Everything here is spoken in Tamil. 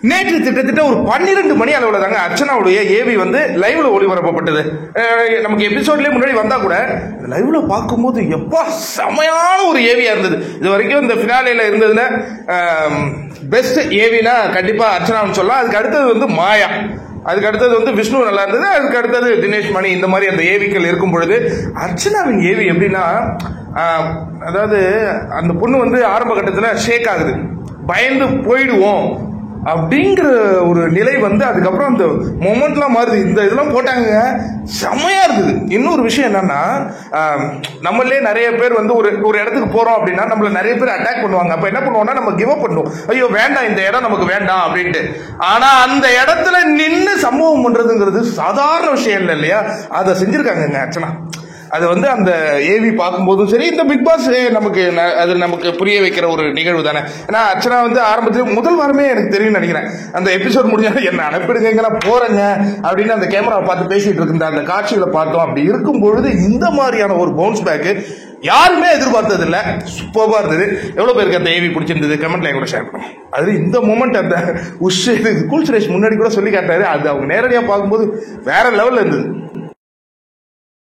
நேற்று கிட்டத்தட்ட ஒரு 12 மணி அளவில் தாங்க அர்ச்சனாவுடைய ஏவி வந்து லைவ்ல ஒளிபரப்பப்பட்டது. நமக்கு எபிசோட்லேயே முன்னாடி வந்தா கூட லைவ்ல பார்க்கும்போது எப்பா செமையான ஒரு ஏவியா இருந்தது. இது வரைக்கும் இந்த ஃபினாலேல இருந்ததுல பெஸ்ட் ஏவினா கண்டிப்பா அர்ச்சனான்னு சொல்லலாம். அதுக்கு அடுத்தது வந்து மாயா, அதுக்கு அடுத்தது வந்து விஷ்ணு நல்லா இருந்தது, அதுக்கு அடுத்தது தினேஷ் மணி. இந்த மாதிரி அந்த ஏவிக்கள் இருக்கும் பொழுது அர்ச்சனாவின் ஏவி எப்படின்னா, அதாவது அந்த பொண்ணு வந்து ஆரம்ப கட்டத்தில் ஷேக் ஆகுது, பயந்து போயிடுவோம் அப்படிங்கிற ஒரு நிலை வந்து அதுக்கப்புறம் அந்த மொமெண்ட்லாம் மாறுது. இந்த இதெல்லாம் போட்டாங்க, செம்மையா இருக்குது. இன்னொரு விஷயம் என்னன்னா, நம்மளே நிறைய பேர் வந்து ஒரு இடத்துக்கு போறோம் அப்படின்னா நம்மள நிறைய பேர் அட்டாக் பண்ணுவாங்க. அப்ப என்ன பண்ணுவோம்னா நம்ம கிவ் அப் பண்ணுவோம், ஐயோ வேண்டாம் இந்த இடம் நமக்கு வேண்டாம் அப்படின்ட்டு. ஆனா அந்த இடத்துல நின்று சம்பவம் பண்றதுங்கிறது சாதாரண விஷயம் இல்லை இல்லையா? அதை செஞ்சிருக்காங்க அர்ச்சனா. அது வந்து அந்த ஏவி பார்க்கும்போதும் சரி, இந்த பிக் பாஸ் நமக்கு புரிய வைக்கிற ஒரு நிகழ்வு தானே. ஏன்னா அர்ச்சனா வந்து ஆரம்பத்தில் முதல் வாரமே எனக்கு தெரியும் நினைக்கிறேன், அந்த எபிசோட் முடிஞ்சாலும் என்ன அனுப்பிடுங்க நான் போறேங்க அப்படின்னு அந்த கேமராவை பார்த்து பேசிட்டு இருந்த அந்த காட்சிகளை பார்த்தோம். அப்படி இருக்கும் பொழுது இந்த மாதிரியான ஒரு பவுன்ஸ் பேக்கு யாருமே எதிர்பார்த்தது இல்லை, சூப்பர்வா இருந்தது. எவ்வளவு பேருக்கு அந்த ஏவி பிடிச்சிருந்தது கமெண்ட்ல கூட ஷேர் பண்ணுவோம். அது இந்த மூமெண்ட் அந்த கூல் சுரேஷ் முன்னாடி கூட சொல்லி காட்டாரு, அது அவங்க நேரடியாக பார்க்கும்போது வேற லெவல்ல இருந்தது.